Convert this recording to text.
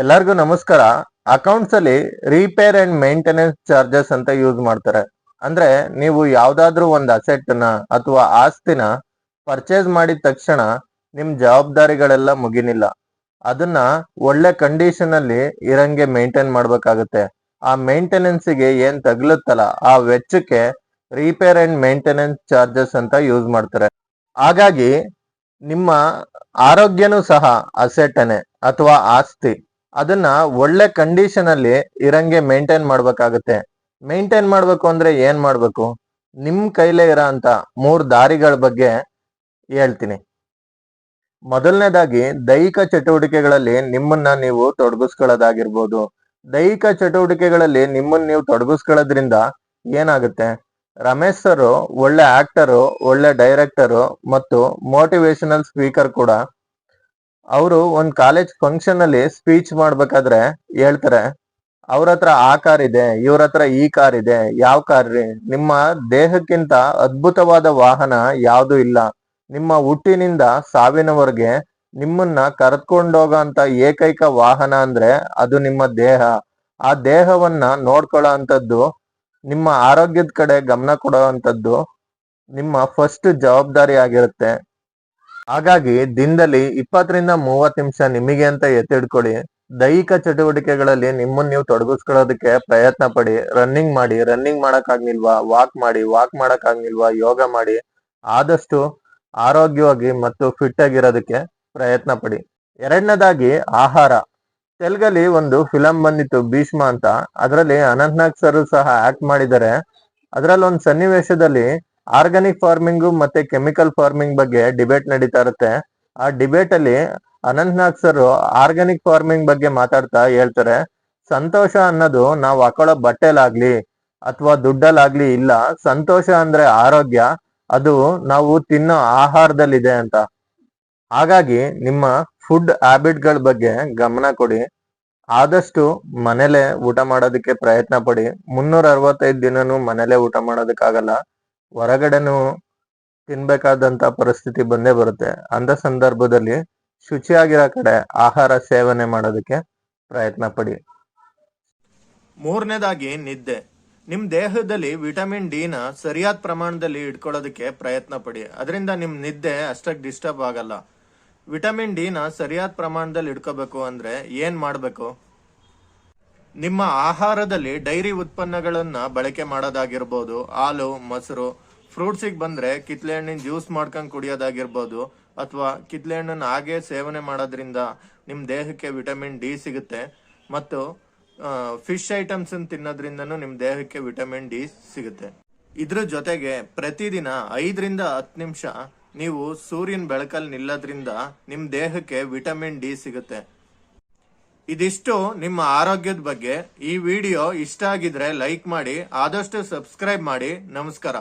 ಎಲ್ಲರಿಗೂ ನಮಸ್ಕಾರ. ಅಕೌಂಟ್ಸ್ ಅಲ್ಲಿ ರಿಪೇರ್ ಅಂಡ್ ಮೇಂಟೆನೆನ್ಸ್ ಚಾರ್ಜಸ್ ಅಂತ ಯೂಸ್ ಮಾಡ್ತಾರೆ. ಅಂದ್ರೆ ನೀವು ಯಾವ್ದಾದ್ರೂ ಒಂದು ಅಸೆಟ್ ನ ಅಥವಾ ಆಸ್ತಿನ ಪರ್ಚೇಸ್ ಮಾಡಿದ ತಕ್ಷಣ ನಿಮ್ ಜವಾಬ್ದಾರಿಗಳೆಲ್ಲ ಮುಗಿನಿಲ್ಲ. ಅದನ್ನ ಒಳ್ಳೆ ಕಂಡೀಷನ್ ಅಲ್ಲಿ ಇರಂಗೆ ಮೇಂಟೈನ್ ಮಾಡ್ಬೇಕಾಗುತ್ತೆ. ಆ ಮೇಂಟೆನೆನ್ಸ್ ಗೆ ಏನ್ ತಗ್ಲುತ್ತಲ್ಲ ಆ ವೆಚ್ಚಕ್ಕೆ ರಿಪೇರ್ ಅಂಡ್ ಮೇಂಟೆನೆನ್ಸ್ ಚಾರ್ಜಸ್ ಅಂತ ಯೂಸ್ ಮಾಡ್ತಾರೆ. ಹಾಗಾಗಿ ನಿಮ್ಮ ಆರೋಗ್ಯನೂ ಸಹ ಅಸೆಟ್ಟನೆ ಅಥವಾ ಆಸ್ತಿ. ಅದನ್ನ ಒಳ್ಳೆ ಕಂಡೀಷನ್ ಅಲ್ಲಿ ಇರಂಗೆ ಮೇಂಟೈನ್ ಮಾಡ್ಬೇಕಾಗತ್ತೆ. ಮೇಂಟೈನ್ ಮಾಡ್ಬೇಕು ಅಂದ್ರೆ ಏನ್ ಮಾಡ್ಬೇಕು? ನಿಮ್ ಕೈಲೇ ಇರೋ ಅಂತ 3 ದಾರಿಗಳ ಬಗ್ಗೆ ಹೇಳ್ತೀನಿ. ಮೊದಲನೇದಾಗಿ ದೈಹಿಕ ಚಟುವಟಿಕೆಗಳಲ್ಲಿ ನಿಮ್ಮನ್ನ ನೀವು ತೊಡಗಿಸ್ಕೊಳ್ಳೋದಾಗಿರ್ಬೋದು. ದೈಹಿಕ ಚಟುವಟಿಕೆಗಳಲ್ಲಿ ನಿಮ್ಮನ್ನ ನೀವು ತೊಡಗಿಸ್ಕೊಳ್ಳೋದ್ರಿಂದ ಏನಾಗುತ್ತೆ? ರಮೇಶ್ ಸರ್ ಒಳ್ಳೆ ಆಕ್ಟರು, ಒಳ್ಳೆ ಡೈರೆಕ್ಟರು ಮತ್ತು ಮೋಟಿವೇಶನಲ್ ಸ್ಪೀಕರ್ ಕೂಡ. ಅವರು ಒಂದ್ ಕಾಲೇಜ್ ಫಂಕ್ಷನ್ ಅಲ್ಲಿ ಸ್ಪೀಚ್ ಮಾಡ್ಬೇಕಾದ್ರೆ ಹೇಳ್ತಾರೆ, ಅವ್ರ ಹತ್ರ ಆ ಕಾರ್ ಇದೆ, ಇವ್ರ ಹತ್ರ ಈ ಕಾರ್ ಇದೆ. ಯಾವ ಕಾರ್ ರೀ? ನಿಮ್ಮ ದೇಹಕ್ಕಿಂತ ಅದ್ಭುತವಾದ ವಾಹನ ಯಾವ್ದು ಇಲ್ಲ. ನಿಮ್ಮ ಹುಟ್ಟಿನಿಂದ ಸಾವಿನವರೆಗೆ ನಿಮ್ಮನ್ನ ಕರೆದುಕೊಂಡೋಗೋ ಅಂತ ಏಕೈಕ ವಾಹನ ಅಂದ್ರೆ ಅದು ನಿಮ್ಮ ದೇಹ. ಆ ದೇಹವನ್ನ ನೋಡ್ಕೊಳ್ಳೋ ಅಂತದ್ದು, ನಿಮ್ಮ ಆರೋಗ್ಯದ ಕಡೆ ಗಮನ ಕೊಡೋ ಅಂತದ್ದು ನಿಮ್ಮ ಫಸ್ಟ್ ಜವಾಬ್ದಾರಿ ಆಗಿರುತ್ತೆ. ಹಾಗಾಗಿ ದಿನದಲ್ಲಿ 20ರಿಂದ 30 ನಿಮಿಷ ನಿಮಗೆ ಅಂತ ಎತ್ತಿಡ್ಕೊಳ್ಳಿ. ದೈಹಿಕ ಚಟುವಟಿಕೆಗಳಲ್ಲಿ ನಿಮ್ಮನ್ನ ನೀವು ತೊಡಗಿಸ್ಕೊಳ್ಳೋದಕ್ಕೆ ಪ್ರಯತ್ನ ಪಡಿ. ರನ್ನಿಂಗ್ ಮಾಡಿ, ರನ್ನಿಂಗ್ ಮಾಡಕ್ಕಾಗ್ನಿಲ್ವಾ ವಾಕ್ ಮಾಡಕ್ಕಾಗ್ನಿಲ್ವಾ ಯೋಗ ಮಾಡಿ. ಆದಷ್ಟು ಆರೋಗ್ಯವಾಗಿ ಮತ್ತು ಫಿಟ್ ಆಗಿರೋದಕ್ಕೆ ಪ್ರಯತ್ನ ಪಡಿ. ಎರಡನೇದಾಗಿ ಆಹಾರ. ತೆಲುಗಲ್ಲಿ ಒಂದು ಫಿಲಂ ಬಂದಿತ್ತು ಭೀಷ್ಮ ಅಂತ. ಅದರಲ್ಲಿ ಅನಂತ್ನಾಗ್ ಸರ್ ಸಹ ಆಕ್ಟ್ ಮಾಡಿದ್ದಾರೆ. ಅದರಲ್ಲಿ ಒಂದು ಸನ್ನಿವೇಶದಲ್ಲಿ ಆರ್ಗಾನಿಕ್ ಫಾರ್ಮಿಂಗ್ ಮತ್ತೆ ಕೆಮಿಕಲ್ ಫಾರ್ಮಿಂಗ್ ಬಗ್ಗೆ ಡಿಬೇಟ್ ನಡೀತಾ ಇರುತ್ತೆ. ಆ ಡಿಬೇಟ್ ಅಲ್ಲಿ ಅನಂತ್ನಾಗ್ ಸರ್ ಆರ್ಗಾನಿಕ್ ಫಾರ್ಮಿಂಗ್ ಬಗ್ಗೆ ಮಾತಾಡ್ತಾ ಹೇಳ್ತಾರೆ, ಸಂತೋಷ ಅನ್ನೋದು ನಾವು ಹಾಕೊಳ್ಳೋ ಬಟ್ಟೆಲಾಗ್ಲಿ ಅಥವಾ ದುಡ್ಡಲ್ಲಾಗ್ಲಿ ಇಲ್ಲ. ಸಂತೋಷ ಅಂದ್ರೆ ಆರೋಗ್ಯ, ಅದು ನಾವು ತಿನ್ನೋ ಆಹಾರದಲ್ಲಿದೆ ಅಂತ. ಹಾಗಾಗಿ ನಿಮ್ಮ ಫುಡ್ ಹ್ಯಾಬಿಟ್ಗಳ ಬಗ್ಗೆ ಗಮನ ಕೊಡಿ. ಆದಷ್ಟು ಮನೇಲೆ ಊಟ ಮಾಡೋದಕ್ಕೆ ಪ್ರಯತ್ನ ಪಡಿ. 365 ದಿನನೂ ಮನೇಲೆ ಊಟ ಮಾಡೋದಕ್ಕಾಗಲ್ಲ. ಹೊರಗಡೆನೂ ತಿನ್ಬೇಕಾದಂತ ಪರಿಸ್ಥಿತಿ ಬಂದೇ ಬರುತ್ತೆ. ಅಂತ ಸಂದರ್ಭದಲ್ಲಿ ಶುಚಿಯಾಗಿರೋ ಕಡೆ ಆಹಾರ ಸೇವನೆ ಮಾಡೋದಕ್ಕೆ ಪ್ರಯತ್ನ ಪಡಿ. ಮೂರನೇದಾಗಿ ನಿದ್ದೆ. ನಿಮ್ ದೇಹದಲ್ಲಿ ವಿಟಮಿನ್ ಡಿ ನ ಸರಿಯಾದ ಪ್ರಮಾಣದಲ್ಲಿ ಇಟ್ಕೊಳ್ಳೋದಕ್ಕೆ ಪ್ರಯತ್ನ ಪಡಿ. ಅದರಿಂದ ನಿಮ್ ನಿದ್ದೆ ಅಷ್ಟಾಗಿ ಡಿಸ್ಟರ್ಬ್ ಆಗಲ್ಲ. ವಿಟಮಿನ್ ಡಿ ನ ಸರಿಯಾದ ಪ್ರಮಾಣದಲ್ಲಿ ಇಟ್ಕೋಬೇಕು ಅಂದ್ರೆ ಏನ್ ಮಾಡ್ಬೇಕು? ನಿಮ್ಮ ಆಹಾರದಲ್ಲಿ ಡೈರಿ ಉತ್ಪನ್ನಗಳನ್ನ ಬಳಕೆ ಮಾಡೋದಾಗಿರ್ಬೋದು. ಹಾಲು, ಮೊಸರು. ಫ್ರೂಟ್ಸಿಗೆ ಬಂದ್ರೆ ಕಿತ್ಲೆ ಹಣ್ಣಿನ ಜ್ಯೂಸ್ ಮಾಡ್ಕೊಂಡು ಕುಡಿಯೋದಾಗಿರ್ಬೋದು, ಅಥವಾ ಕಿತ್ಲೆ ಹಣ್ಣನ್ನ ಹಾಗೆ ಸೇವನೆ ಮಾಡೋದ್ರಿಂದ ನಿಮ್ಮ ದೇಹಕ್ಕೆ ವಿಟಮಿನ್ ಡಿ ಸಿಗುತ್ತೆ. ಮತ್ತು ಫಿಶ್ ಐಟಮ್ಸ್ ತಿನ್ನೋದ್ರಿಂದನೂ ನಿಮ್ಮ ದೇಹಕ್ಕೆ ವಿಟಮಿನ್ ಡಿ ಸಿಗುತ್ತೆ. ಇದ್ರ ಜೊತೆಗೆ ಪ್ರತಿದಿನ 5ರಿಂದ 10 ನಿಮಿಷ ನೀವು ಸೂರ್ಯನ ಬೆಳಕಲ್ಲಿ ನಿಲ್ಲೋದ್ರಿಂದ ನಿಮ್ಮ ದೇಹಕ್ಕೆ ವಿಟಮಿನ್ ಡಿ ಸಿಗುತ್ತೆ. ಇದಿಷ್ಟು ನಿಮ್ಮ ಆರೋಗ್ಯದ ಬಗ್ಗೆ. ಈ ವಿಡಿಯೋ ಇಷ್ಟ ಆಗಿದ್ರೆ ಲೈಕ್ ಮಾಡಿ, ಆದಷ್ಟು ಸಬ್ಸ್ಕ್ರೈಬ್ ಮಾಡಿ. ನಮಸ್ಕಾರ.